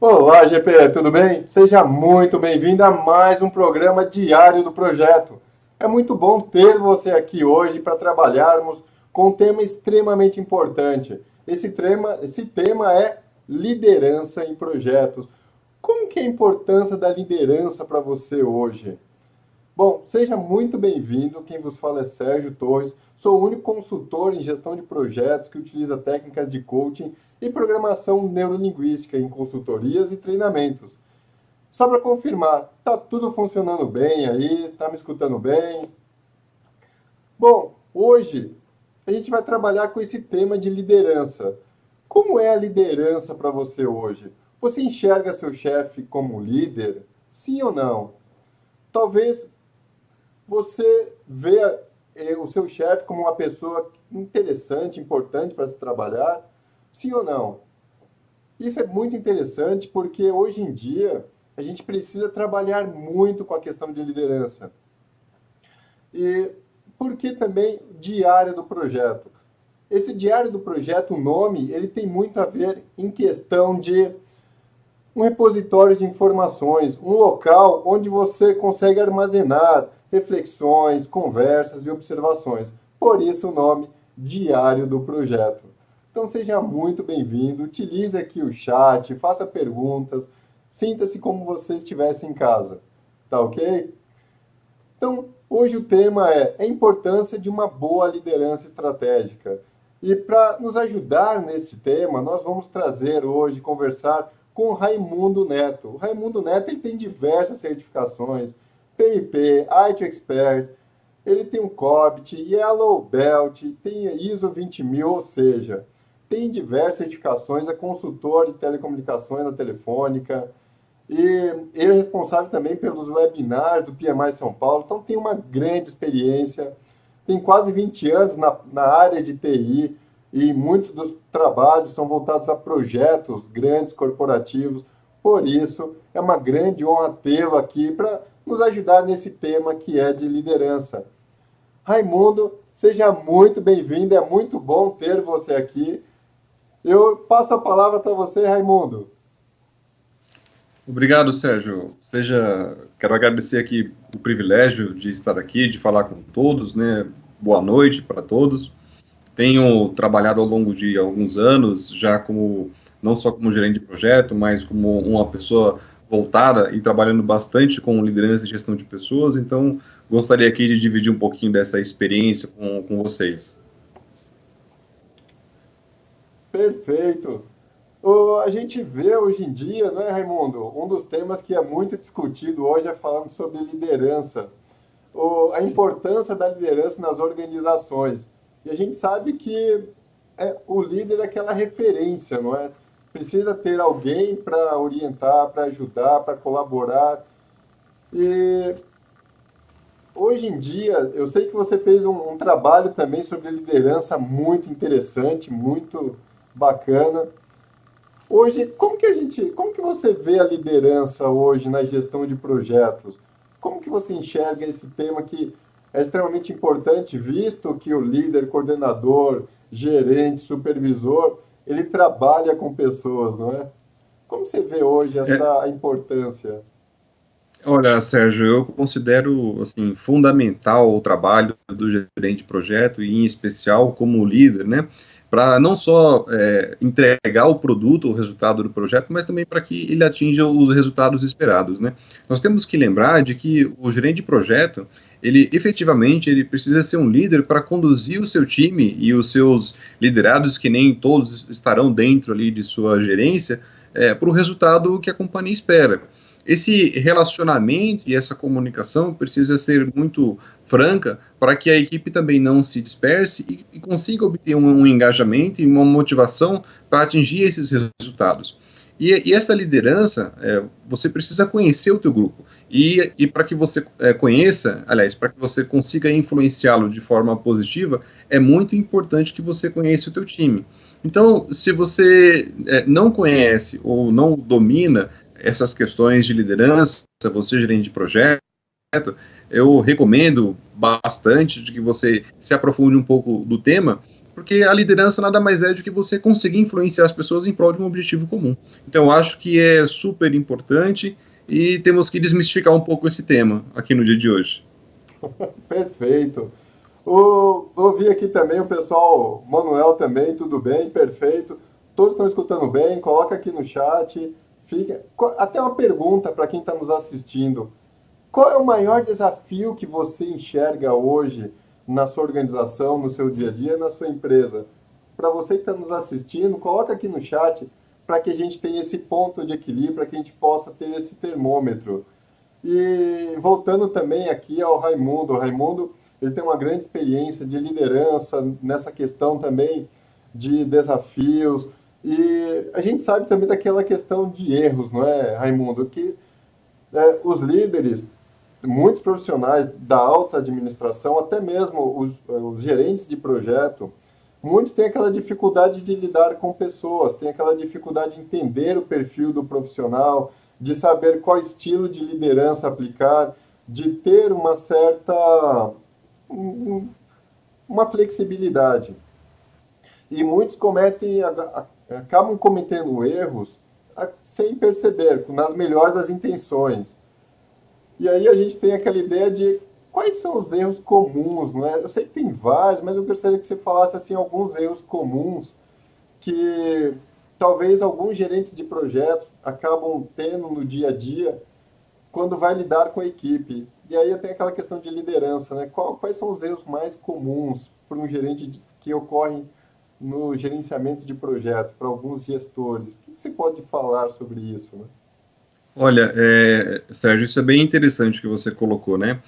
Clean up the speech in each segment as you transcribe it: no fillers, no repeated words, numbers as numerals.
Olá, GP, tudo bem? Seja muito bem-vindo a mais um programa diário do projeto. É muito bom ter você aqui hoje para trabalharmos com um tema extremamente importante. Esse tema é liderança em projetos. Como que é a importância da liderança para você hoje? Bom, seja muito bem-vindo. Quem vos fala é Sérgio Torres. Sou o único consultor em gestão de projetos que utiliza técnicas de coaching e programação neurolinguística em consultorias e treinamentos. Só para confirmar, tá tudo funcionando bem aí? Tá me escutando bem? Bom, hoje a gente vai trabalhar com esse tema de liderança. Como é a liderança para você hoje? Você enxerga seu chefe como líder? Sim ou não? Talvez você vê o seu chefe como uma pessoa interessante, importante para se trabalhar? Sim ou não? Isso é muito interessante porque hoje em dia a gente precisa trabalhar muito com a questão de liderança. E por que também diário do projeto? Esse diário do projeto, o nome, ele tem muito a ver em questão de um repositório de informações, um local onde você consegue armazenar reflexões, conversas e observações. Por isso o nome Diário do Projeto. Então seja muito bem-vindo, utilize aqui o chat, faça perguntas, sinta-se como você estivesse em casa. Tá ok? Então, hoje o tema é a importância de uma boa liderança estratégica. E para nos ajudar nesse tema, nós vamos trazer hoje, conversar com o Raimundo Neto. O Raimundo Neto ele tem diversas certificações, PMP, IT Expert, ele tem um COBIT, Yellow Belt, tem ISO 20000, ou seja, tem diversas certificações, é consultor de telecomunicações da Telefônica, e ele é responsável também pelos webinars do PMI São Paulo, então tem uma grande experiência, tem quase 20 anos na área de TI, e muitos dos trabalhos são voltados a projetos grandes, corporativos. Por isso, é uma grande honra tê-lo aqui para nos ajudar nesse tema que é de liderança. Raimundo, seja muito bem-vindo, é muito bom ter você aqui. Eu passo a palavra para você, Raimundo. Obrigado, Sérgio. Quero agradecer aqui o privilégio de estar aqui, de falar com todos, né? Boa noite para todos. Tenho trabalhado ao longo de alguns anos, já como, não só como gerente de projeto, mas como uma pessoa voltada e trabalhando bastante com liderança e gestão de pessoas, então gostaria aqui de dividir um pouquinho dessa experiência com vocês. Perfeito. A gente vê hoje em dia, né, Raimundo? Um dos temas que é muito discutido hoje é falando sobre liderança, a importância da liderança nas organizações. E a gente sabe que o líder é aquela referência, não é? Precisa ter alguém para orientar, para ajudar, para colaborar. E hoje em dia, eu sei que você fez um trabalho também sobre liderança muito interessante, muito bacana. Hoje, como que você vê a liderança hoje na gestão de projetos? Como que você enxerga esse tema que é extremamente importante, visto que o líder, coordenador, gerente, supervisor, ele trabalha com pessoas, não é? Como você vê hoje É, essa importância? Olha, Sérgio, eu considero assim fundamental o trabalho do gerente de projeto e, em especial, como líder, né, para não só entregar o produto, o resultado do projeto, mas também para que ele atinja os resultados esperados, né. Nós temos que lembrar de que o gerente de projeto, ele efetivamente ele precisa ser um líder para conduzir o seu time e os seus liderados, que nem todos estarão dentro ali de sua gerência, para o resultado que a companhia espera. Esse relacionamento e essa comunicação precisa ser muito franca para que a equipe também não se disperse e consiga obter um engajamento e uma motivação para atingir esses resultados. E essa liderança, você precisa conhecer o teu grupo. E para que você conheça, aliás, para que você consiga influenciá-lo de forma positiva, é muito importante que você conheça o teu time. Então, se você não conhece ou não domina essas questões de liderança, você é gerente de projeto, eu recomendo bastante de que você se aprofunde um pouco do tema, porque a liderança nada mais é do que você conseguir influenciar as pessoas em prol de um objetivo comum. Então, eu acho que é super importante e temos que desmistificar um pouco esse tema aqui no dia de hoje. Perfeito. Ouvi aqui também o pessoal, Manuel também, tudo bem, perfeito. Todos estão escutando bem, coloca aqui no chat. Até uma pergunta para quem está nos assistindo. Qual é o maior desafio que você enxerga hoje na sua organização, no seu dia a dia, na sua empresa? Para você que está nos assistindo, coloca aqui no chat para que a gente tenha esse ponto de equilíbrio, para que a gente possa ter esse termômetro. E voltando também aqui ao Raimundo, o Raimundo ele tem uma grande experiência de liderança nessa questão também de desafios. E a gente sabe também daquela questão de erros, não é, Raimundo? Que os líderes, muitos profissionais da alta administração, até mesmo os gerentes de projeto, muitos têm aquela dificuldade de lidar com pessoas, têm aquela dificuldade de entender o perfil do profissional, de saber qual estilo de liderança aplicar, de ter uma certa uma flexibilidade. E muitos acabam cometendo erros sem perceber, nas melhores das intenções. E aí a gente tem aquela ideia de quais são os erros comuns, não é? Eu sei que tem vários, mas eu gostaria que você falasse assim alguns erros comuns que talvez alguns gerentes de projetos acabam tendo no dia a dia quando vai lidar com a equipe. E aí tem aquela questão de liderança, né? Quais são os erros mais comuns para um gerente que ocorrem no gerenciamento de projeto, para alguns gestores? O que você pode falar sobre isso, né? Olha, Sérgio, isso é bem interessante que você colocou, né?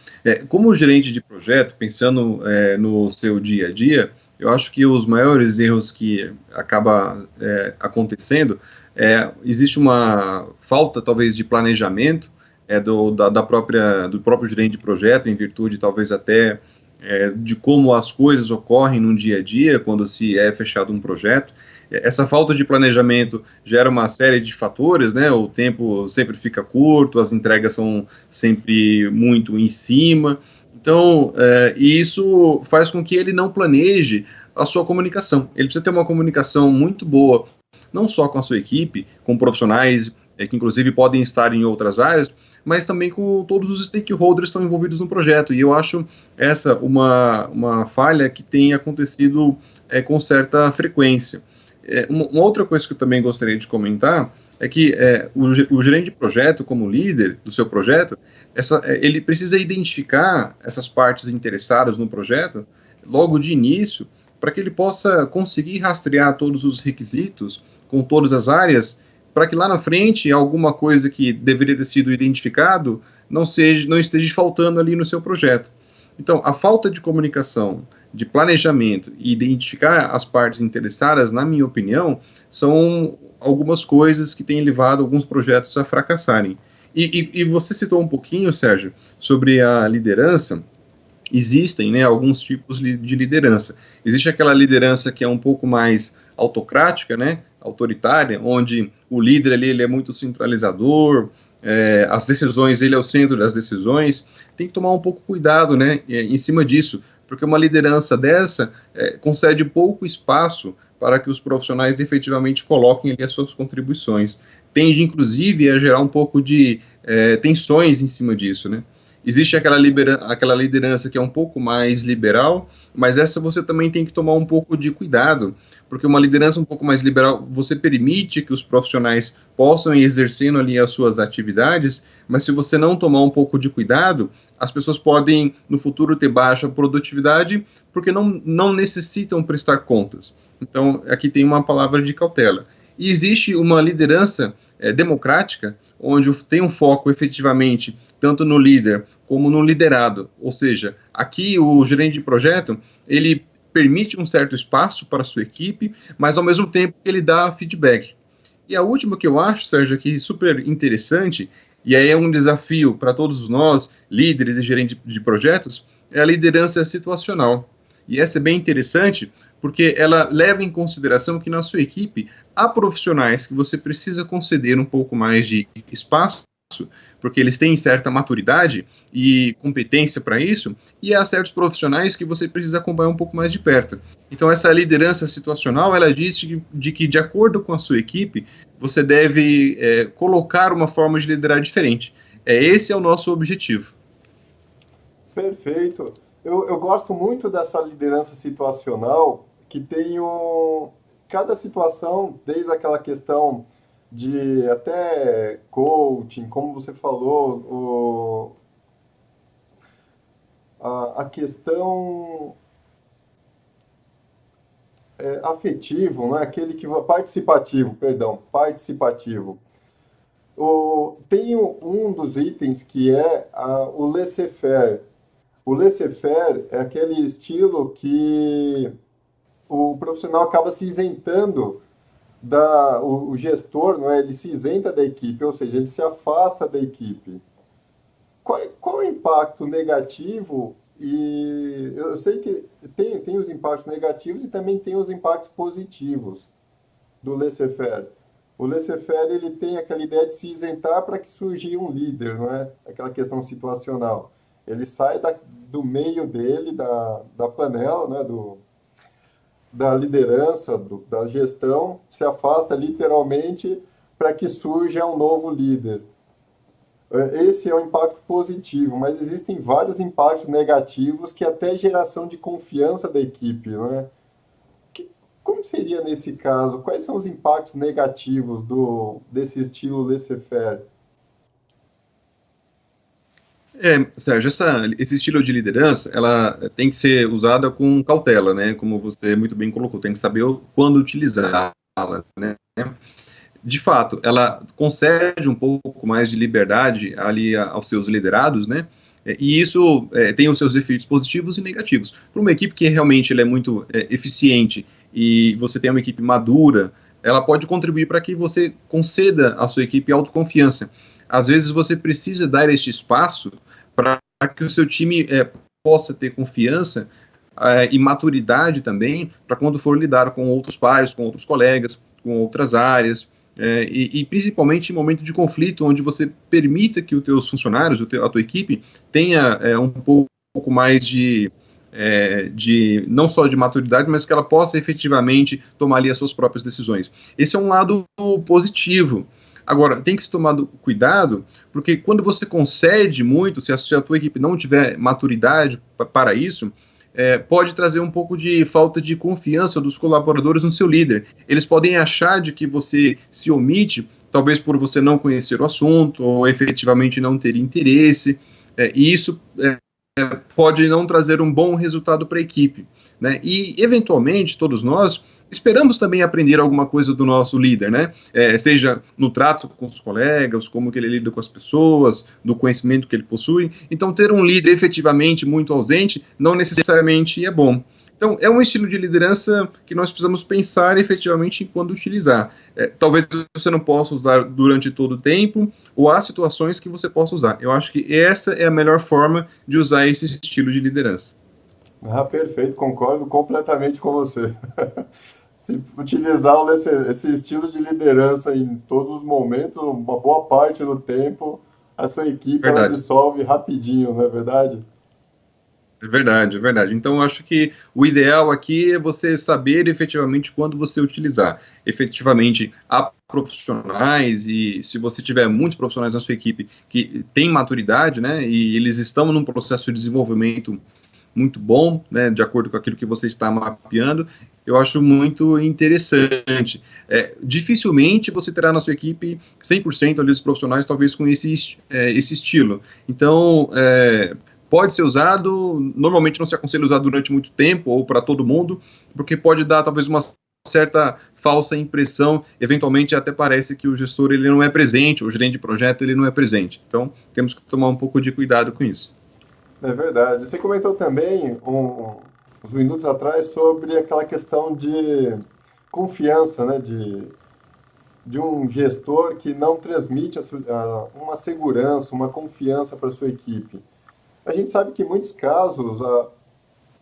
Como gerente de projeto, pensando no seu dia a dia, eu acho que os maiores erros que acaba acontecendo existe uma falta, talvez, de planejamento do próprio gerente de projeto, em virtude, talvez, até de como as coisas ocorrem no dia a dia, quando se é fechado um projeto. Essa falta de planejamento gera uma série de fatores, né? O tempo sempre fica curto, as entregas são sempre muito em cima. Então, e isso faz com que ele não planeje a sua comunicação. Ele precisa ter uma comunicação muito boa, não só com a sua equipe, com profissionais que inclusive podem estar em outras áreas, mas também com todos os stakeholders que estão envolvidos no projeto. E eu acho essa uma falha que tem acontecido com certa frequência. Uma outra coisa que eu também gostaria de comentar é que o gerente de projeto, como líder do seu projeto, ele precisa identificar essas partes interessadas no projeto logo de início, para que ele possa conseguir rastrear todos os requisitos com todas as áreas, para que lá na frente alguma coisa que deveria ter sido identificado não esteja faltando ali no seu projeto. Então, a falta de comunicação, de planejamento e identificar as partes interessadas, na minha opinião, são algumas coisas que têm levado alguns projetos a fracassarem. E você citou um pouquinho, Sérgio, sobre a liderança. Existem, né, alguns tipos de liderança. Existe aquela liderança que é um pouco mais autocrática, né, autoritária, onde o líder ali, ele é muito centralizador, as decisões, ele é o centro das decisões. Tem que tomar um pouco cuidado, né, em cima disso, porque uma liderança dessa concede pouco espaço para que os profissionais efetivamente coloquem ali as suas contribuições. Tende, inclusive, a gerar um pouco de tensões em cima disso, né. Existe aquela liderança que é um pouco mais liberal, mas essa você também tem que tomar um pouco de cuidado, porque uma liderança um pouco mais liberal, você permite que os profissionais possam ir exercendo ali as suas atividades, mas se você não tomar um pouco de cuidado, as pessoas podem, no futuro, ter baixa produtividade, porque não necessitam prestar contas. Então, aqui tem uma palavra de cautela. E existe uma liderança democrática, onde tem um foco efetivamente tanto no líder como no liderado, ou seja, aqui o gerente de projeto, ele permite um certo espaço para a sua equipe, mas ao mesmo tempo ele dá feedback. E a última que eu acho, Sérgio, aqui super interessante, e aí é um desafio para todos nós, líderes e gerentes de projetos, é a liderança situacional. E essa é bem interessante, porque ela leva em consideração que na sua equipe há profissionais que você precisa conceder um pouco mais de espaço espaço, porque eles têm certa maturidade e competência para isso, e há certos profissionais que você precisa acompanhar um pouco mais de perto. Então, essa liderança situacional, ela diz de que, de acordo com a sua equipe, você deve colocar uma forma de liderar diferente. Esse é o nosso objetivo. Perfeito. Eu gosto muito dessa liderança situacional, que tem cada situação, desde aquela questão de até coaching, como você falou, a questão afetivo, não é? Aquele que participativo, perdão, participativo. Tem um dos itens que é o laissez-faire. O laissez-faire é aquele estilo que o profissional acaba se isentando o gestor, não é? Ele se isenta da equipe, ou seja, ele se afasta da equipe. Qual é o impacto negativo? E eu sei que tem os impactos negativos e também tem os impactos positivos do laissez-faire. O laissez-faire, ele tem aquela ideia de se isentar para que surja um líder, não é? Aquela questão situacional. Ele sai do meio dele, da panela, né? Da liderança, da gestão, se afasta literalmente para que surja um novo líder. Esse é o impacto positivo, mas existem vários impactos negativos que até geração de confiança da equipe, não é? Como seria nesse caso? Quais são os impactos negativos desse estilo laissez-faire? Sérgio, esse estilo de liderança, ela tem que ser usada com cautela, né? Como você muito bem colocou, tem que saber quando utilizá-la, né? De fato, ela concede um pouco mais de liberdade ali aos seus liderados, né? E isso tem os seus efeitos positivos e negativos. Para uma equipe que realmente ela é muito eficiente e você tem uma equipe madura, ela pode contribuir para que você conceda à sua equipe autoconfiança. Às vezes você precisa dar este espaço para que o seu time possa ter confiança e maturidade também para quando for lidar com outros pares, com outros colegas, com outras áreas. E principalmente em momento de conflito, onde você permita que os teus funcionários, a tua equipe, tenha um pouco mais de não só de maturidade, mas que ela possa efetivamente tomar ali as suas próprias decisões. Esse é um lado positivo. Agora, tem que se tomar cuidado, porque quando você concede muito, se a tua equipe não tiver maturidade para isso, pode trazer um pouco de falta de confiança dos colaboradores no seu líder. Eles podem achar de que você se omite, talvez por você não conhecer o assunto, ou efetivamente não ter interesse, e isso pode não trazer um bom resultado para a equipe, né? E, eventualmente, todos nós esperamos também aprender alguma coisa do nosso líder, né? Seja no trato com os colegas, como que ele lida com as pessoas, do conhecimento que ele possui. Então, ter um líder efetivamente muito ausente não necessariamente é bom. Então, é um estilo de liderança que nós precisamos pensar efetivamente em quando utilizar. Talvez você não possa usar durante todo o tempo, ou há situações que você possa usar. Eu acho que essa é a melhor forma de usar esse estilo de liderança. Perfeito, concordo completamente com você. Se utilizar esse estilo de liderança em todos os momentos, uma boa parte do tempo, a sua equipe ela Verdade. dissolve rapidinho, não é verdade? É verdade, é verdade. Então, eu acho que o ideal aqui é você saber efetivamente quando você utilizar. Efetivamente, há profissionais, e se você tiver muitos profissionais na sua equipe que têm maturidade, né, e eles estão num processo de desenvolvimento muito bom, né, de acordo com aquilo que você está mapeando, eu acho muito interessante. Dificilmente você terá na sua equipe 100% ali dos profissionais, talvez com esse estilo. Então, pode ser usado, normalmente não se aconselha usar durante muito tempo, ou para todo mundo, porque pode dar talvez uma certa falsa impressão, eventualmente até parece que o gestor ele não é presente, o gerente de projeto ele não é presente. Então, temos que tomar um pouco de cuidado com isso. É verdade. Você comentou também, uns minutos atrás, sobre aquela questão de confiança, né? De um gestor que não transmite uma segurança, uma confiança para a sua equipe. A gente sabe que em muitos casos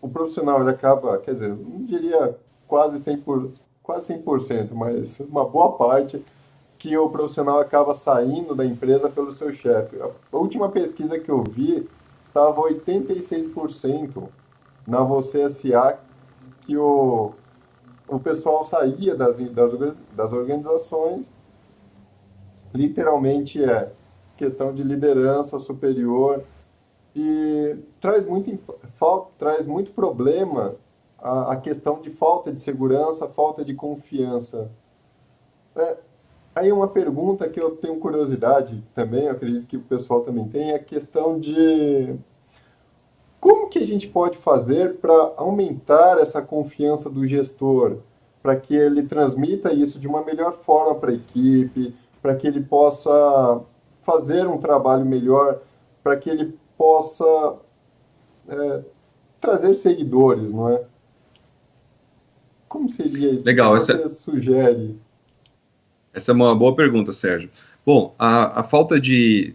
o profissional ele acaba, quer dizer, não diria quase 100%, mas uma boa parte, que o profissional acaba saindo da empresa pelo seu chefe. A última pesquisa que eu vi estava 86% na Você S.A. que o pessoal saía das organizações, literalmente questão de liderança superior, e traz muito problema a questão de falta de segurança, falta de confiança. É, Aí uma pergunta que eu tenho curiosidade também, eu acredito que o pessoal também tem, é a questão de como que a gente pode fazer para aumentar essa confiança do gestor, para que ele transmita isso de uma melhor forma para a equipe, para que ele possa fazer um trabalho melhor, para que ele possa trazer seguidores, não é? Como seria isso? O que Legal, você sugere? essa é uma boa pergunta, Sérgio. Bom, a falta de,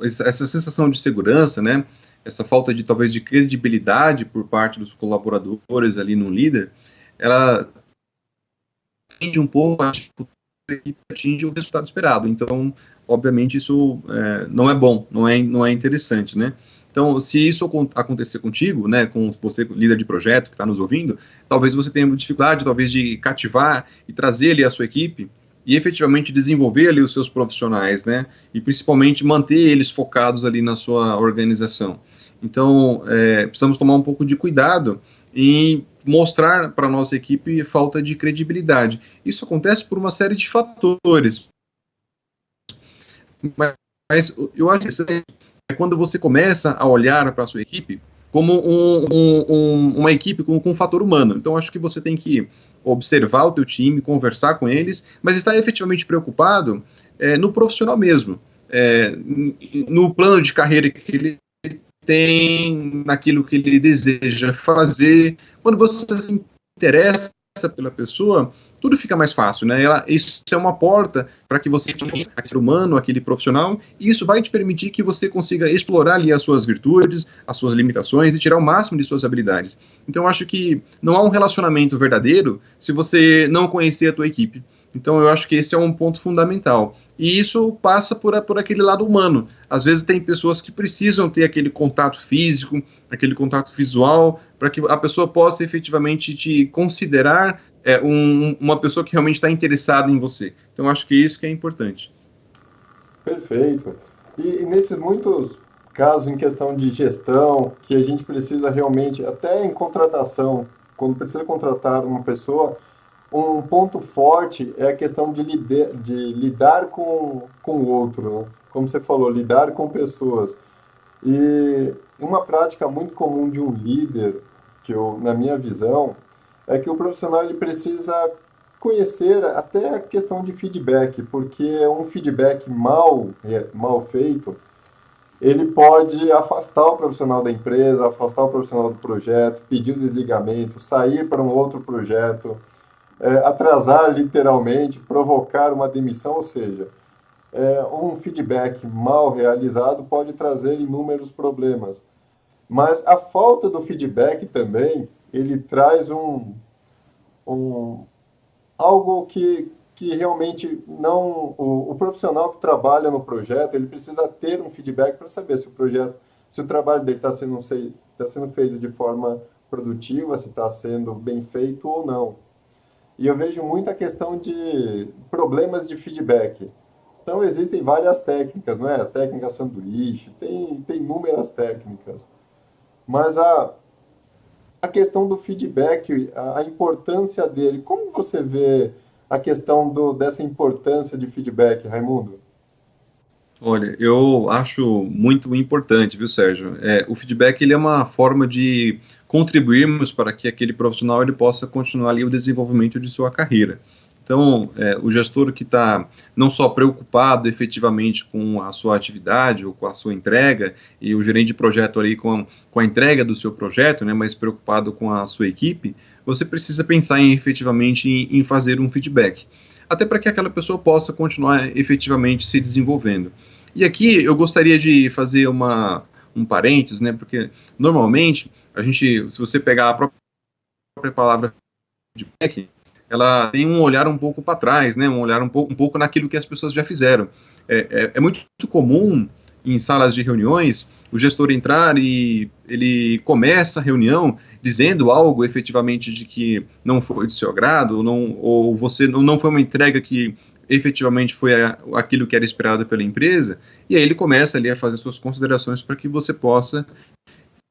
essa sensação de segurança, né, essa falta de, talvez, de credibilidade por parte dos colaboradores ali no líder, ela tende um pouco a atingir o resultado esperado. Então, obviamente, isso não é bom, não é interessante, né? Então, se isso acontecer contigo, né, com você, líder de projeto, que está nos ouvindo, talvez você tenha dificuldade, talvez, de cativar e trazer ali a sua equipe e efetivamente desenvolver ali os seus profissionais, né, e principalmente manter eles focados ali na sua organização. Então, precisamos tomar um pouco de cuidado e mostrar para a nossa equipe falta de credibilidade. Isso acontece por uma série de fatores, mas eu acho que é quando você começa a olhar para a sua equipe como uma equipe com um fator humano. Então, acho que você tem que observar o teu time, conversar com eles, mas estar efetivamente preocupado no profissional mesmo, no plano de carreira que ele tem, naquilo que ele deseja fazer. Quando você se interessa pela pessoa, tudo fica mais fácil, né? Isso é uma porta para que você conheça aquele humano, aquele profissional, e isso vai te permitir que você consiga explorar ali as suas virtudes, as suas limitações e tirar o máximo de suas habilidades. Então, eu acho que não há um relacionamento verdadeiro se você não conhecer a tua equipe. Então, eu acho que esse é um ponto fundamental. E isso passa por aquele lado humano. Às vezes tem pessoas que precisam ter aquele contato físico, aquele contato visual, para que a pessoa possa efetivamente te considerar uma pessoa que realmente está interessada em você. Então, acho que isso que é importante. Perfeito. E nesses muitos casos em questão de gestão, que a gente precisa realmente, até em contratação, quando precisa contratar uma pessoa, um ponto forte é a questão de lidar com o outro, né? Como você falou, lidar com pessoas. E uma prática muito comum de um líder, na minha visão, é que o profissional ele precisa conhecer até a questão de feedback, porque um feedback mal feito, ele pode afastar o profissional da empresa, afastar o profissional do projeto, pedir o desligamento, sair para um outro projeto, atrasar literalmente, provocar uma demissão, ou seja, um feedback mal realizado pode trazer inúmeros problemas. Mas a falta do feedback também, ele traz um algo que realmente não... O profissional que trabalha no projeto, ele precisa ter um feedback para saber se o trabalho dele tá sendo feito de forma produtiva, se está sendo bem feito ou não. E eu vejo muita questão de problemas de feedback. Então, existem várias técnicas, não é? A técnica sanduíche, tem inúmeras técnicas. Mas a questão do feedback, a importância dele, como você vê a questão dessa importância de feedback, Raimundo? Olha, eu acho muito importante, viu, Sérgio? O feedback ele é uma forma de contribuirmos para que aquele profissional ele possa continuar ali o desenvolvimento de sua carreira. Então, o gestor que está não só preocupado efetivamente com a sua atividade ou com a sua entrega, e o gerente de projeto ali com a entrega do seu projeto, né, mas preocupado com a sua equipe, você precisa pensar efetivamente em fazer um feedback, até para que aquela pessoa possa continuar efetivamente se desenvolvendo. E aqui eu gostaria de fazer um parênteses, né, porque normalmente a gente, se você pegar a própria palavra feedback, ela tem um olhar um pouco para trás, né, um olhar um pouco naquilo que as pessoas já fizeram. É muito comum em salas de reuniões o gestor entrar e ele começa a reunião dizendo algo efetivamente de que não foi do seu agrado, ou você não foi uma entrega que efetivamente foi aquilo que era esperado pela empresa, e aí ele começa ali a fazer suas considerações para que você possa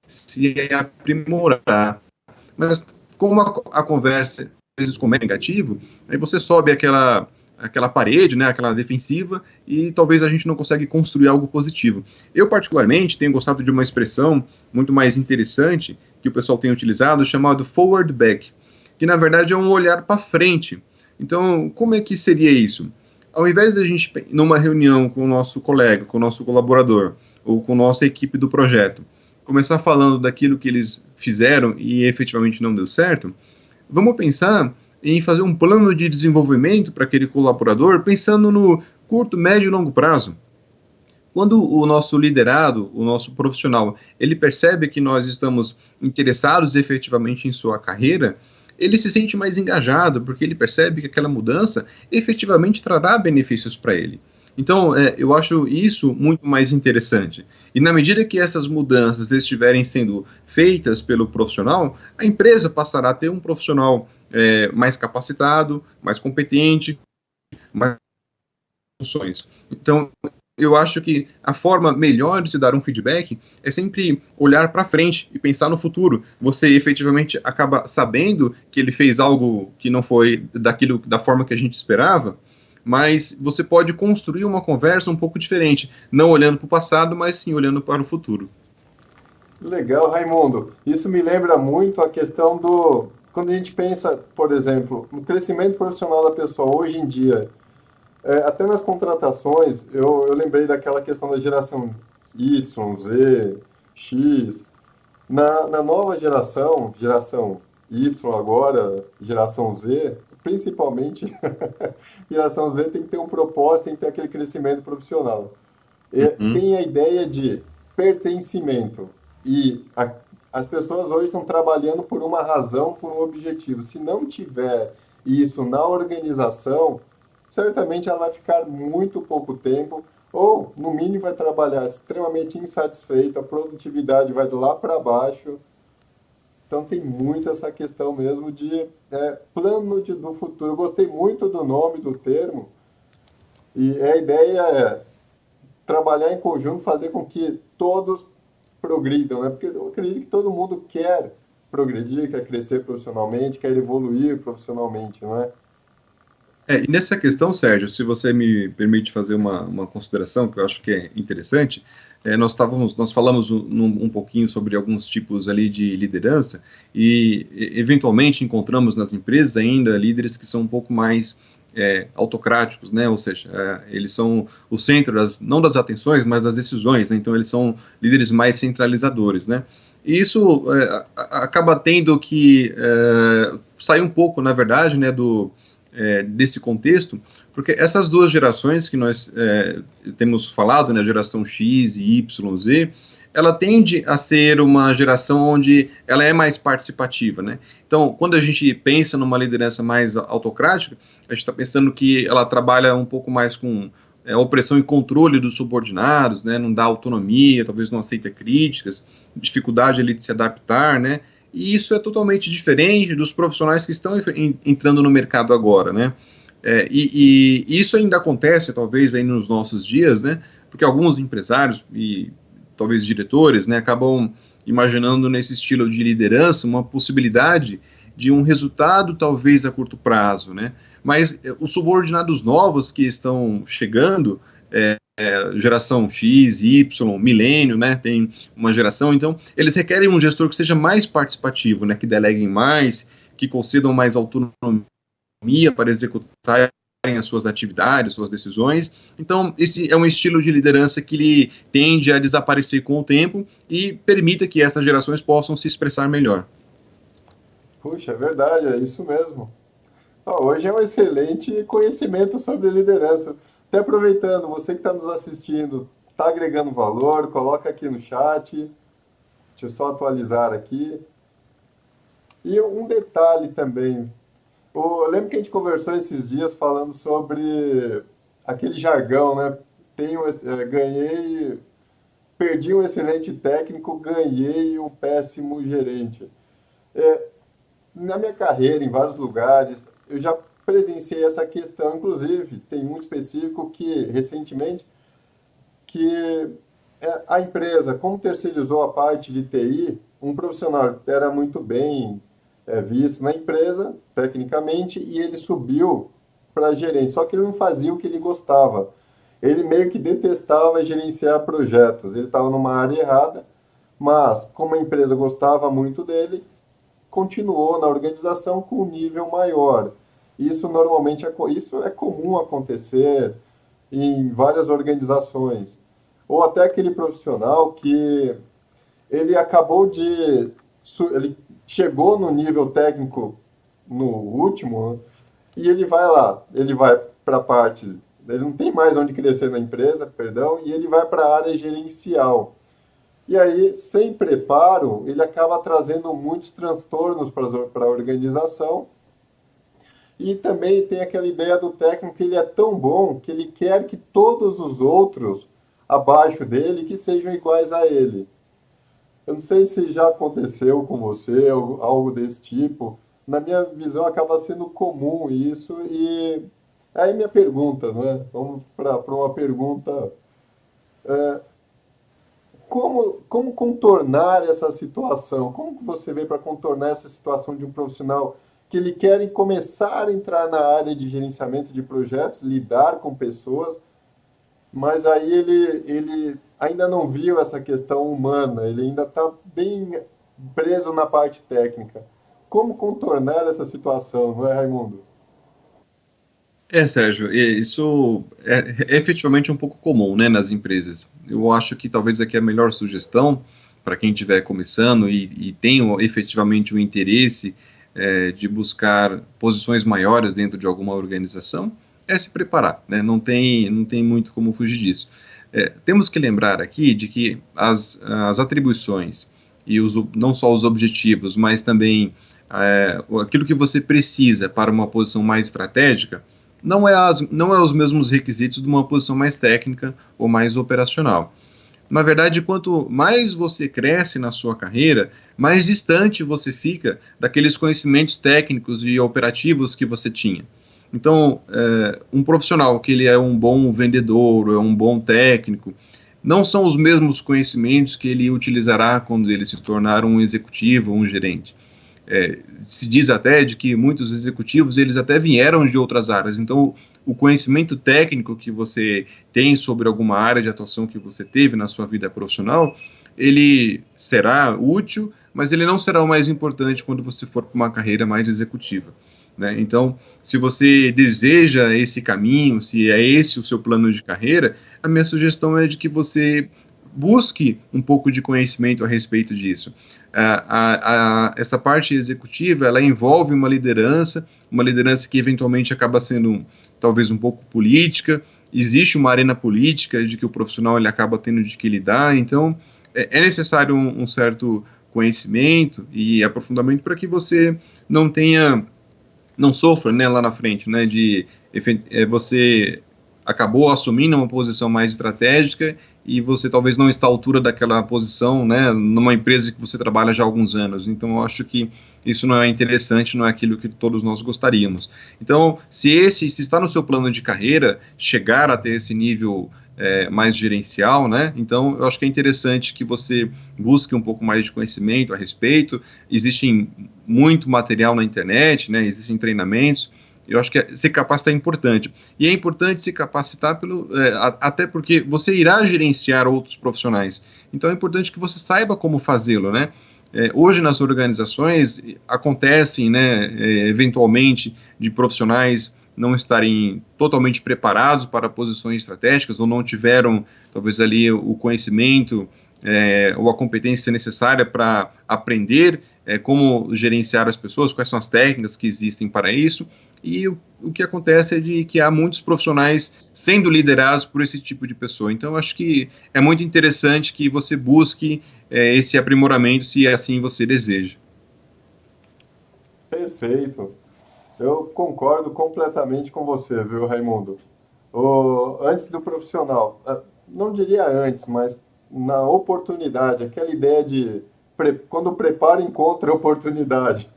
se aprimorar. Mas como a conversa às vezes como é negativo, aí você sobe aquela parede, né, aquela defensiva, e talvez a gente não consegue construir algo positivo. Eu, particularmente, tenho gostado de uma expressão muito mais interessante que o pessoal tem utilizado, chamado forward back, que na verdade é um olhar para frente. Então, como é que seria isso? Ao invés da gente, numa reunião com o nosso colega, com o nosso colaborador, ou com a nossa equipe do projeto, começar falando daquilo que eles fizeram e efetivamente não deu certo, vamos pensar em fazer um plano de desenvolvimento para aquele colaborador, pensando no curto, médio e longo prazo. Quando o nosso liderado, o nosso profissional, ele percebe que nós estamos interessados efetivamente em sua carreira, ele se sente mais engajado, porque ele percebe que aquela mudança efetivamente trará benefícios para ele. Então, eu acho isso muito mais interessante. E na medida que essas mudanças estiverem sendo feitas pelo profissional, a empresa passará a ter um profissional mais capacitado, mais competente, mais funções. Então, eu acho que a forma melhor de se dar um feedback é sempre olhar para frente e pensar no futuro. Você efetivamente acaba sabendo que ele fez algo que não foi da forma que a gente esperava, mas você pode construir uma conversa um pouco diferente, não olhando para o passado, mas sim olhando para o futuro. Legal, Raimundo. Isso me lembra muito a questão do. Quando a gente pensa, por exemplo, no crescimento profissional da pessoa hoje em dia, até nas contratações, eu lembrei daquela questão da geração Y, Z, X. Na nova geração Y agora, geração Z, principalmente, geração Z tem que ter um propósito, tem que ter aquele crescimento profissional. Uhum. Tem a ideia de pertencimento. E as pessoas hoje estão trabalhando por uma razão, por um objetivo. Se não tiver isso na organização, certamente ela vai ficar muito pouco tempo, ou no mínimo vai trabalhar extremamente insatisfeita, a produtividade vai lá para baixo. Então tem muito essa questão mesmo de plano do futuro. Eu gostei muito do nome, do termo, e a ideia é trabalhar em conjunto, fazer com que todos progridam, né? Porque eu acredito que todo mundo quer progredir, quer crescer profissionalmente, quer evoluir profissionalmente, não é? E nessa questão, Sérgio, se você me permite fazer uma consideração que eu acho que é interessante, nós falamos um pouquinho sobre alguns tipos ali de liderança e eventualmente encontramos nas empresas ainda líderes que são um pouco mais autocráticos, né? Ou seja, eles são o centro não das atenções, mas das decisões, né? Então eles são líderes mais centralizadores, né? E isso acaba tendo que sair um pouco, na verdade, né, desse contexto, porque essas duas gerações que nós temos falado, né, a geração X e Y, Z, ela tende a ser uma geração onde ela é mais participativa, né? Então, quando a gente pensa numa liderança mais autocrática, a gente está pensando que ela trabalha um pouco mais com opressão e controle dos subordinados, né? Não dá autonomia, talvez não aceita críticas, dificuldade ali de se adaptar, né? E isso é totalmente diferente dos profissionais que estão entrando no mercado agora, né? E isso ainda acontece, talvez, aí nos nossos dias, né? Porque alguns empresários e talvez diretores, né, acabam imaginando nesse estilo de liderança uma possibilidade de um resultado, talvez, a curto prazo, né? Mas os subordinados novos que estão chegando, geração X, Y, milênio, né, tem uma geração, então eles requerem um gestor que seja mais participativo, né, que deleguem mais, que concedam mais autonomia para executarem as suas atividades, suas decisões. Então, esse é um estilo de liderança que ele tende a desaparecer com o tempo e permita que essas gerações possam se expressar melhor. Puxa, é verdade, é isso mesmo. Hoje é um excelente conhecimento sobre liderança. Até aproveitando, você que está nos assistindo, está agregando valor, coloca aqui no chat. Deixa eu só atualizar aqui. E um detalhe também. Eu lembro que a gente conversou esses dias falando sobre aquele jargão, né? Ganhei, perdi um excelente técnico, ganhei um péssimo gerente. É, Na minha carreira, em vários lugares, eu já presenciei essa questão. Inclusive, tem um específico que, recentemente, que a empresa, como terceirizou a parte de TI, um profissional era muito bem visto na empresa, tecnicamente, e ele subiu para gerente. Só que ele não fazia o que ele gostava. Ele meio que detestava gerenciar projetos. Ele estava numa área errada, mas como a empresa gostava muito dele, continuou na organização com um nível maior. Isso normalmente isso é comum acontecer em várias organizações. Ou até aquele profissional que ele acabou de ele chegou no nível técnico no último, né, e ele vai lá, ele vai para a parte, ele não tem mais onde crescer na empresa, perdão, e ele vai para a área gerencial. E aí, sem preparo, ele acaba trazendo muitos transtornos para a organização. E também tem aquela ideia do técnico que ele é tão bom que ele quer que todos os outros abaixo dele que sejam iguais a ele. Eu não sei se já aconteceu com você, algo desse tipo. Na minha visão, acaba sendo comum isso. E aí minha pergunta, né? Vamos para uma pergunta. Como contornar essa situação? Como que você vê para contornar essa situação de um profissional que ele quer começar a entrar na área de gerenciamento de projetos, lidar com pessoas, mas aí ele ainda não viu essa questão humana, ele ainda está bem preso na parte técnica. Como contornar essa situação, não é, Raimundo? Sérgio, isso é efetivamente um pouco comum, né, nas empresas. Eu acho que talvez aqui a melhor sugestão para quem estiver começando e tem efetivamente o interesse de buscar posições maiores dentro de alguma organização é se preparar, né? Não tem muito como fugir disso. Temos que lembrar aqui de que as atribuições e não só os objetivos, mas também aquilo que você precisa para uma posição mais estratégica não é os mesmos requisitos de uma posição mais técnica ou mais operacional. Na verdade, quanto mais você cresce na sua carreira, mais distante você fica daqueles conhecimentos técnicos e operativos que você tinha. Então, um profissional que ele é um bom vendedor, é um bom técnico, não são os mesmos conhecimentos que ele utilizará quando ele se tornar um executivo ou um gerente. Se diz até de que muitos executivos eles até vieram de outras áreas, então o conhecimento técnico que você tem sobre alguma área de atuação que você teve na sua vida profissional, ele será útil, mas ele não será o mais importante quando você for para uma carreira mais executiva, né? Então, se você deseja esse caminho, se é esse o seu plano de carreira, a minha sugestão é de que você busque um pouco de conhecimento a respeito disso. Essa parte executiva, ela envolve uma liderança que eventualmente acaba sendo talvez um pouco política, existe uma arena política de que o profissional ele acaba tendo de que lidar, então é necessário um certo conhecimento e aprofundamento para que você não sofra, né, lá na frente, né, você acabou assumindo uma posição mais estratégica e você talvez não está à altura daquela posição, né, numa empresa que você trabalha já há alguns anos. Então, eu acho que isso não é interessante, não é aquilo que todos nós gostaríamos. Então, se está no seu plano de carreira, chegar a ter esse nível mais gerencial, né, então eu acho que é interessante que você busque um pouco mais de conhecimento a respeito. Existe muito material na internet, né, existem treinamentos. Eu acho que se capacitar é importante. E é importante se capacitar até porque você irá gerenciar outros profissionais. Então é importante que você saiba como fazê-lo, né? Hoje nas organizações acontecem, né, eventualmente, de profissionais não estarem totalmente preparados para posições estratégicas ou não tiveram, talvez ali, o conhecimento ou a competência necessária para aprender como gerenciar as pessoas, quais são as técnicas que existem para isso, e o que acontece é de que há muitos profissionais sendo liderados por esse tipo de pessoa. Então, eu acho que é muito interessante que você busque esse aprimoramento, se assim você deseja. Perfeito. Eu concordo completamente com você, viu, Raimundo? Antes do profissional, não diria antes, mas na oportunidade, aquela ideia de quando o preparo encontra a oportunidade.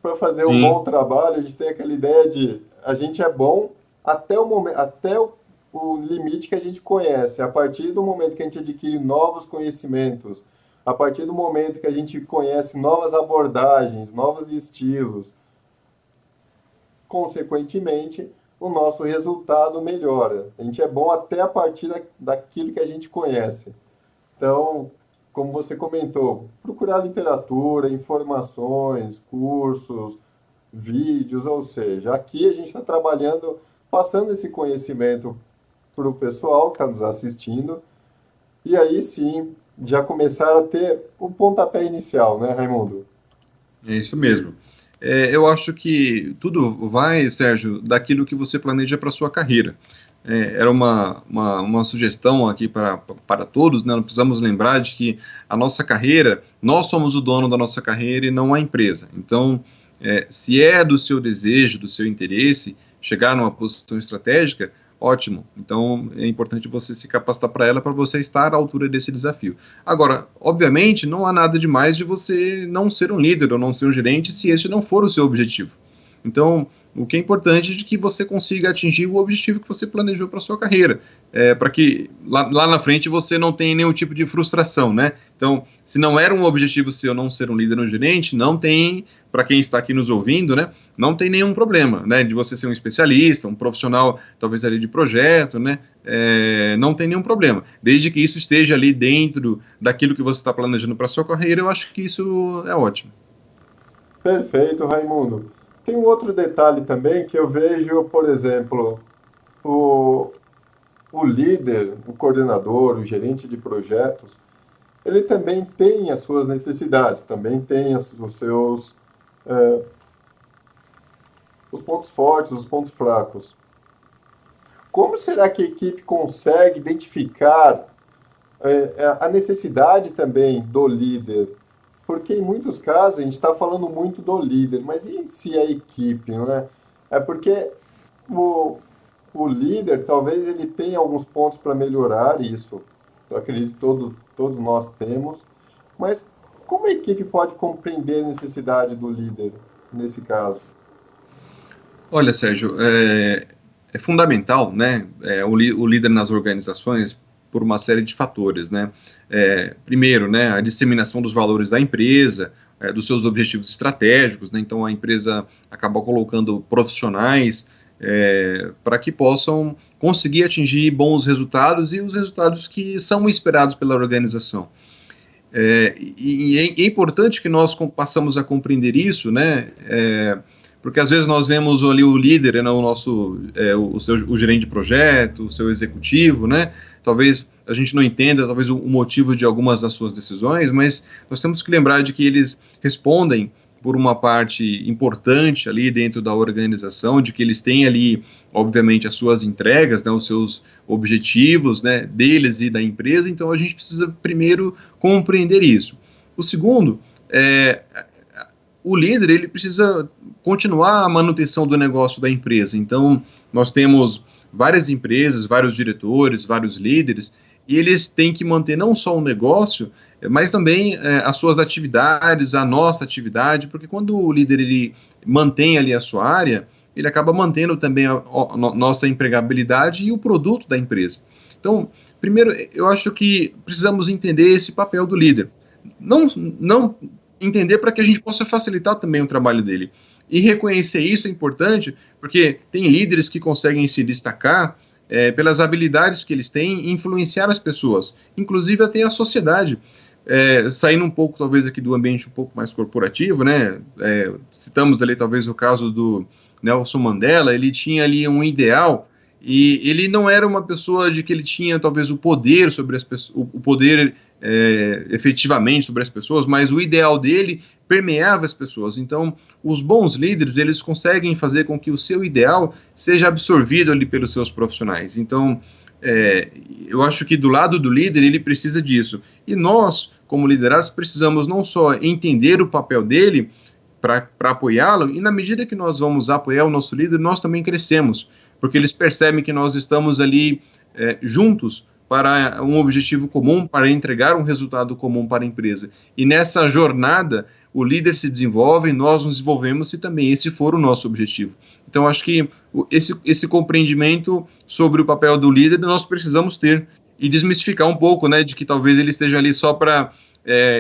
Para fazer um bom Sim, trabalho, a gente tem aquela ideia de a gente é bom até o momento, o limite que a gente conhece. A partir do momento que a gente adquire novos conhecimentos, a partir do momento que a gente conhece novas abordagens, novos estilos, consequentemente, o nosso resultado melhora. A gente é bom até a partir daquilo que a gente conhece. Então, como você comentou, procurar literatura, informações, cursos, vídeos, ou seja, aqui a gente está trabalhando, passando esse conhecimento para o pessoal que está nos assistindo, e aí sim já começar a ter o pontapé inicial, né, Raimundo? é isso mesmo. Eu acho que tudo vai, Sérgio, daquilo que você planeja para sua carreira. Era uma sugestão aqui para todos, né? Nós precisamos lembrar de que a nossa carreira, nós somos o dono da nossa carreira e não a empresa. Então, se é do seu desejo, do seu interesse, chegar numa posição estratégica, ótimo. Então, é importante você se capacitar para ela, para você estar à altura desse desafio. Agora, obviamente, não há nada demais de você não ser um líder ou não ser um gerente se esse não for o seu objetivo. Então, o que é importante é de que você consiga atingir o objetivo que você planejou para sua carreira, para que lá na frente você não tenha nenhum tipo de frustração, né? Então, se não era um objetivo seu não ser um líder ou um gerente, não tem, para quem está aqui nos ouvindo, né? Não tem nenhum problema, né? De você ser um especialista, um profissional, talvez ali de projeto, né? Não tem nenhum problema. Desde que isso esteja ali dentro daquilo que você está planejando para sua carreira, eu acho que isso é ótimo. Perfeito, Raimundo. Tem um outro detalhe também que eu vejo, por exemplo, o, o líder, o coordenador, o gerente de projetos, ele também tem as suas necessidades, também tem os seus os pontos fortes, os pontos fracos. Como será que a equipe consegue identificar a necessidade também do líder? Porque em muitos casos a gente está falando muito do líder, mas e se a equipe, não é? É porque o, o líder talvez ele tenha alguns pontos para melhorar isso. Eu acredito que todos nós temos. Mas como a equipe pode compreender a necessidade do líder nesse caso? Olha, Sérgio, é fundamental, né, o líder nas organizações por uma série de fatores, né. Primeiro, né, a disseminação dos valores da empresa, dos seus objetivos estratégicos, né, então a empresa acaba colocando profissionais para que possam conseguir atingir bons resultados e os resultados que são esperados pela organização. E é importante que nós passamos a compreender isso, né, porque às vezes nós vemos ali o líder, né, o gerente de projeto, o seu executivo, né, talvez a gente não entenda, talvez o motivo de algumas das suas decisões, mas nós temos que lembrar de que eles respondem por uma parte importante ali dentro da organização, de que eles têm ali, obviamente, as suas entregas, né, os seus objetivos, né, deles e da empresa, então a gente precisa primeiro compreender isso. O segundo é o líder ele precisa continuar a manutenção do negócio da empresa. Então, nós temos várias empresas, vários diretores, vários líderes, e eles têm que manter não só o negócio, mas também as suas atividades, a nossa atividade, porque quando o líder ele mantém ali a sua área, ele acaba mantendo também a nossa empregabilidade e o produto da empresa. Então, primeiro, eu acho que precisamos entender esse papel do líder. Não entender para que a gente possa facilitar também o trabalho dele. E reconhecer isso é importante, porque tem líderes que conseguem se destacar pelas habilidades que eles têm e influenciar as pessoas, inclusive até a sociedade. Saindo um pouco, talvez, aqui do ambiente um pouco mais corporativo, né? Citamos ali, talvez, o caso do Nelson Mandela, ele tinha ali um ideal e ele não era uma pessoa de que ele tinha, talvez, o poder sobre as pessoas, o poder efetivamente sobre as pessoas, mas o ideal dele permeava as pessoas. Então, os bons líderes, eles conseguem fazer com que o seu ideal seja absorvido ali pelos seus profissionais. Então, eu acho que do lado do líder, ele precisa disso. E nós, como liderados, precisamos não só entender o papel dele, para apoiá-lo, e na medida que nós vamos apoiar o nosso líder, nós também crescemos, porque eles percebem que nós estamos ali juntos para um objetivo comum, para entregar um resultado comum para a empresa. E nessa jornada, o líder se desenvolve, nós nos desenvolvemos, se também esse for o nosso objetivo. Então, acho que esse compreendimento sobre o papel do líder nós precisamos ter, e desmistificar um pouco, né, de que talvez ele esteja ali só para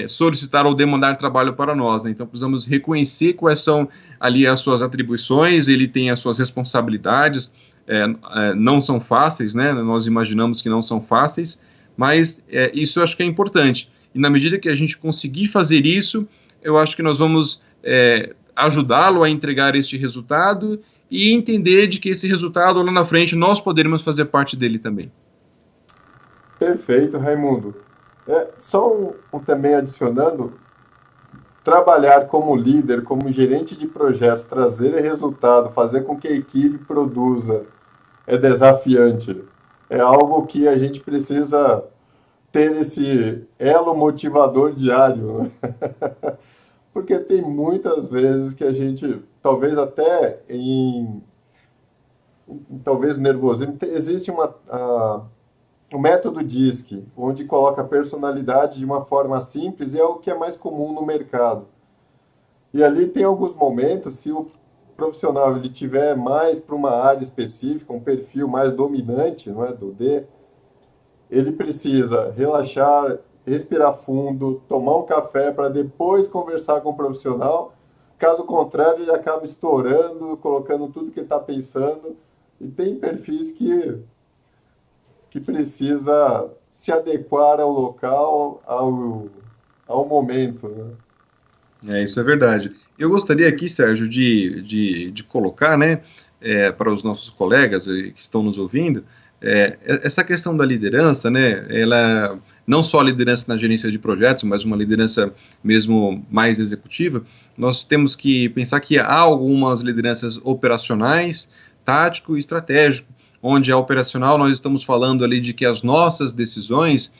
solicitar ou demandar trabalho para nós, né? Então precisamos reconhecer quais são ali as suas atribuições, ele tem as suas responsabilidades, não são fáceis, né? Nós imaginamos que não são fáceis, mas isso eu acho que é importante, e na medida que a gente conseguir fazer isso, eu acho que nós vamos ajudá-lo a entregar este resultado e entender de que esse resultado lá na frente nós poderemos fazer parte dele também. Perfeito, Raimundo. Também adicionando, trabalhar como líder, como gerente de projetos, trazer resultado, fazer com que a equipe produza, é desafiante. É algo que a gente precisa ter esse elo motivador diário, né? Porque tem muitas vezes que a gente, talvez até talvez nervosismo, existe o método DISC, onde coloca a personalidade de uma forma simples, e é o que é mais comum no mercado. E ali tem alguns momentos, se o profissional ele tiver mais para uma área específica, um perfil mais dominante, não é, do D, ele precisa relaxar, respirar fundo, tomar um café para depois conversar com o profissional. Caso contrário, ele acaba estourando, colocando tudo que ele está pensando. E tem perfis que precisa se adequar ao local, ao momento, né? Isso é verdade. Eu gostaria aqui, Sérgio, de colocar, né, para os nossos colegas que estão nos ouvindo, essa questão da liderança, né, ela não só a liderança na gerência de projetos, mas uma liderança mesmo mais executiva. Nós temos que pensar que há algumas lideranças operacionais, tático e estratégico, onde a operacional nós estamos falando ali de que as nossas decisões,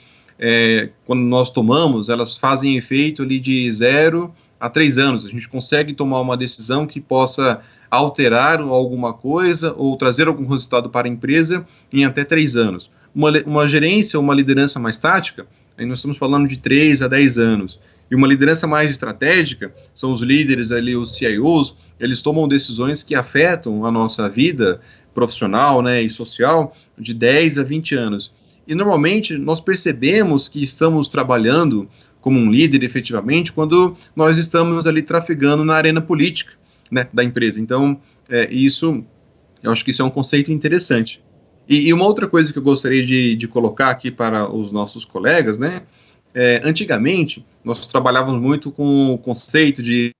quando nós tomamos, elas fazem efeito ali de 0 a 3 anos. A gente consegue tomar uma decisão que possa alterar alguma coisa ou trazer algum resultado para a empresa em até 3 anos. Uma gerência, uma liderança mais tática, aí nós estamos falando de 3 a 10 anos. E uma liderança mais estratégica, são os líderes ali, os CIOs, eles tomam decisões que afetam a nossa vida profissional, né, e social de 10 a 20 anos. E normalmente nós percebemos que estamos trabalhando como um líder efetivamente quando nós estamos ali trafegando na arena política, né, da empresa. Então, eu acho que isso é um conceito interessante. E uma outra coisa que eu gostaria de colocar aqui para os nossos colegas, né, antigamente nós trabalhávamos muito com o conceito de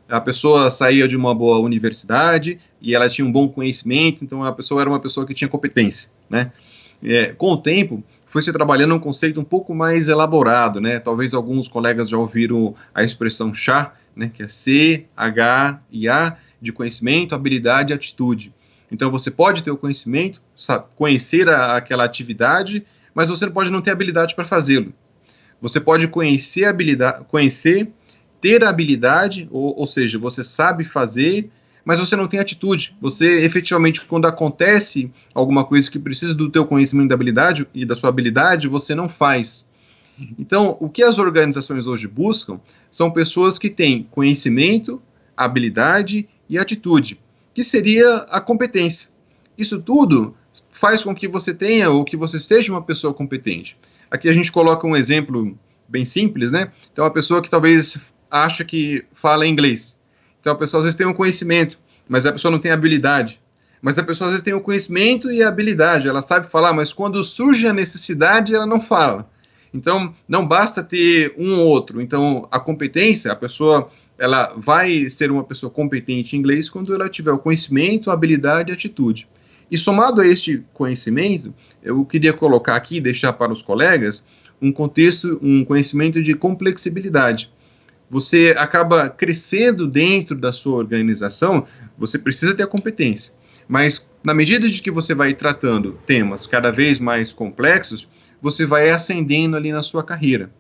a pessoa saía de uma boa universidade e ela tinha um bom conhecimento, então a pessoa era uma pessoa que tinha competência, né? Com o tempo, foi se trabalhando um conceito um pouco mais elaborado, né? Talvez alguns colegas já ouviram a expressão CHA, né? Que é C, H e A, de conhecimento, habilidade e atitude. Então você pode ter o conhecimento, conhecer aquela atividade, mas você pode não ter habilidade para fazê-lo. Você pode ter a habilidade, ou seja, você sabe fazer, mas você não tem atitude. Você, efetivamente, quando acontece alguma coisa que precisa do teu conhecimento da habilidade e da sua habilidade, você não faz. Então, o que as organizações hoje buscam são pessoas que têm conhecimento, habilidade e atitude, que seria a competência. Isso tudo faz com que você tenha ou que você seja uma pessoa competente. Aqui a gente coloca um exemplo bem simples, né? Então, a pessoa que talvez acha que fala inglês. Então, a pessoa às vezes tem um conhecimento, mas a pessoa não tem habilidade. Mas a pessoa às vezes tem o conhecimento e a habilidade, ela sabe falar, mas quando surge a necessidade, ela não fala. Então, não basta ter um ou outro. Então, a competência, a pessoa, ela vai ser uma pessoa competente em inglês quando ela tiver o conhecimento, a habilidade e a atitude. E somado a este conhecimento, eu queria colocar aqui, deixar para os colegas, um conhecimento de complexibilidade. Você acaba crescendo dentro da sua organização, você precisa ter a competência. Mas, na medida de que você vai tratando temas cada vez mais complexos, você vai ascendendo ali na sua carreira.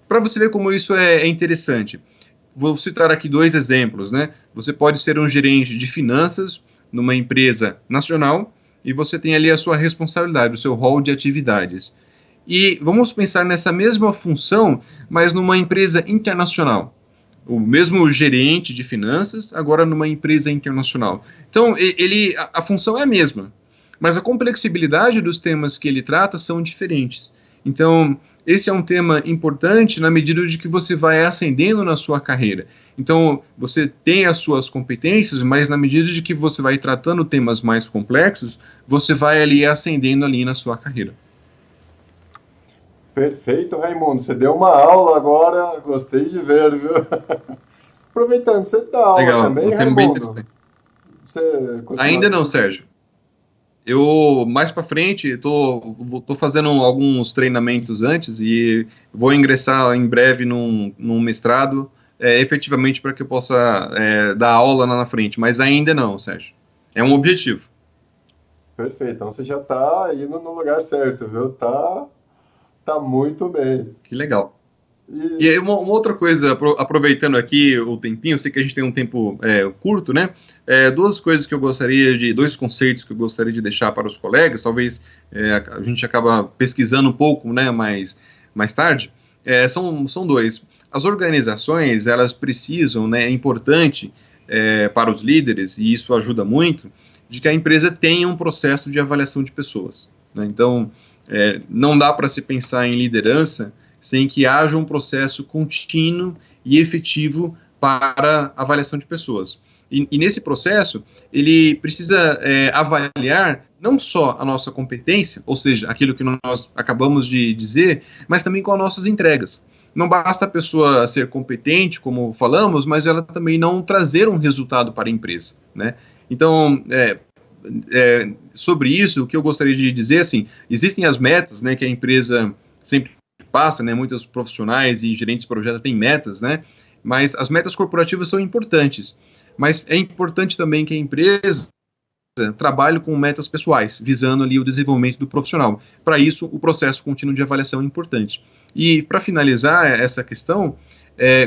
Para você ver como isso é interessante, vou citar aqui dois exemplos, né? Você pode ser um gerente de finanças numa empresa nacional e você tem ali a sua responsabilidade, o seu rol de atividades. E vamos pensar nessa mesma função, mas numa empresa internacional. O mesmo gerente de finanças, agora numa empresa internacional. Então, a função é a mesma, mas a complexibilidade dos temas que ele trata são diferentes. Então, esse é um tema importante na medida de que você vai ascendendo na sua carreira. Então, você tem as suas competências, mas na medida de que você vai tratando temas mais complexos, você vai ali ascendendo ali na sua carreira. Perfeito, Raimundo. Você deu uma aula agora, gostei de ver, viu? Aproveitando, você dá aula Legal, também, um tema bem Raimundo? interessante. Você costuma... Ainda não, Sérgio. Eu, mais para frente, tô fazendo alguns treinamentos antes e vou ingressar em breve num mestrado, efetivamente para que eu possa dar aula lá na frente, mas ainda não, Sérgio. É um objetivo. Perfeito, então você já está indo no lugar certo, viu? Tá muito bem. Que legal. E E aí, uma outra coisa, aproveitando aqui o tempinho, eu sei que a gente tem um tempo curto, né? Duas coisas que eu gostaria dois conceitos que eu gostaria de deixar para os colegas, talvez a gente acaba pesquisando um pouco, né, mais tarde, são dois. As organizações, elas precisam, né, é importante para os líderes, e isso ajuda muito, de que a empresa tenha um processo de avaliação de pessoas, né? Então, não dá para se pensar em liderança sem que haja um processo contínuo e efetivo para avaliação de pessoas. E nesse processo, ele precisa avaliar não só a nossa competência, ou seja, aquilo que nós acabamos de dizer, mas também com as nossas entregas. Não basta a pessoa ser competente, como falamos, mas ela também não trazer um resultado para a empresa, né? Então, sobre isso, o que eu gostaria de dizer, assim, existem as metas, né, que a empresa sempre passa, né, muitos profissionais e gerentes de projeto têm metas, né, mas as metas corporativas são importantes, mas é importante também que a empresa trabalhe com metas pessoais, visando ali o desenvolvimento do profissional. Para isso, o processo contínuo de avaliação é importante. E, para finalizar essa questão,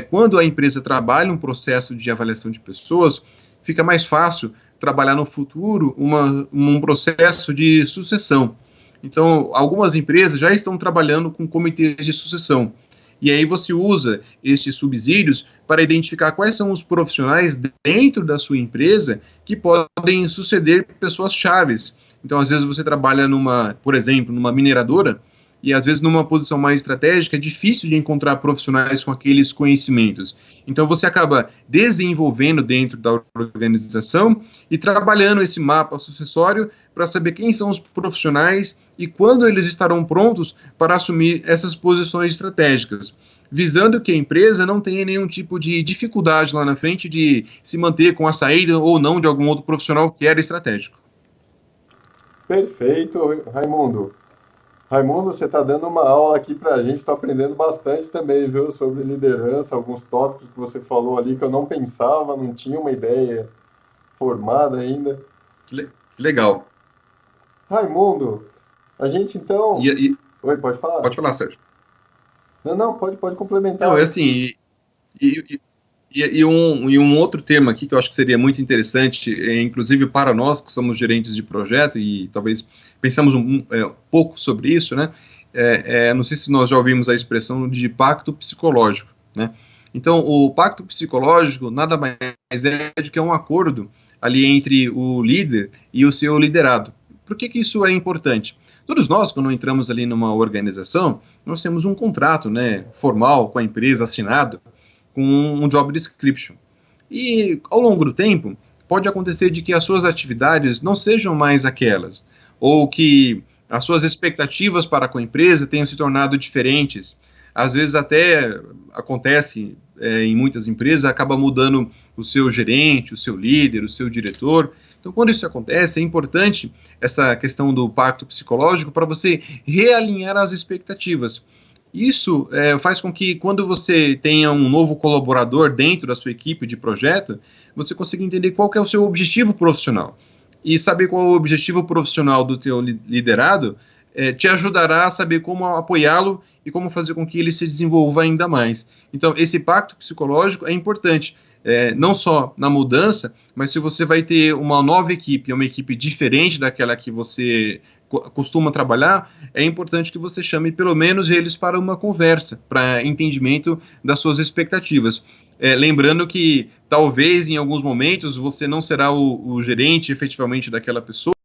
quando a empresa trabalha um processo de avaliação de pessoas, fica mais fácil trabalhar no futuro um processo de sucessão. Então, algumas empresas já estão trabalhando com comitês de sucessão. E aí você usa estes subsídios para identificar quais são os profissionais dentro da sua empresa que podem suceder pessoas chaves. Então, às vezes você trabalha por exemplo, numa mineradora, e às vezes numa posição mais estratégica é difícil de encontrar profissionais com aqueles conhecimentos. Então você acaba desenvolvendo dentro da organização e trabalhando esse mapa sucessório para saber quem são os profissionais e quando eles estarão prontos para assumir essas posições estratégicas, visando que a empresa não tenha nenhum tipo de dificuldade lá na frente de se manter com a saída ou não de algum outro profissional que era estratégico. perfeito, Raimundo. Raimundo, você está dando uma aula aqui para a gente, estou aprendendo bastante também, viu, sobre liderança, alguns tópicos que você falou ali que eu não pensava, não tinha uma ideia formada ainda. Legal. Raimundo, a gente então. E Oi, pode falar? pode falar, Sérgio. Não, não, pode Não, complementar. é assim, e, e um outro tema aqui que eu acho que seria muito interessante, inclusive para nós que somos gerentes de projeto e talvez pensamos um pouco sobre isso, né? Não sei se nós já ouvimos a expressão de pacto psicológico, né? Então, o pacto psicológico nada mais é do que um acordo ali entre o líder e o seu liderado. Por que isso é importante? Todos nós, quando entramos ali numa organização, nós temos um contrato, né, formal com a empresa, assinado, com um job description. E, ao longo do tempo, pode acontecer de que as suas atividades não sejam mais aquelas, ou que as suas expectativas para com a empresa tenham se tornado diferentes. Às vezes até acontece em muitas empresas, acaba mudando o seu gerente, o seu líder, o seu diretor. Então, quando isso acontece, é importante essa questão do pacto psicológico para você realinhar as expectativas. Isso faz com que, quando você tenha um novo colaborador dentro da sua equipe de projeto, você consiga entender qual que é o seu objetivo profissional. E saber qual é o objetivo profissional do teu liderado te ajudará a saber como apoiá-lo e como fazer com que ele se desenvolva ainda mais. Então, esse pacto psicológico é importante, não só na mudança, mas se você vai ter uma nova equipe, uma equipe diferente daquela que você costuma trabalhar, é importante que você chame pelo menos eles para uma conversa, para entendimento das suas expectativas. Lembrando que talvez em alguns momentos você não será o gerente efetivamente daquela pessoa,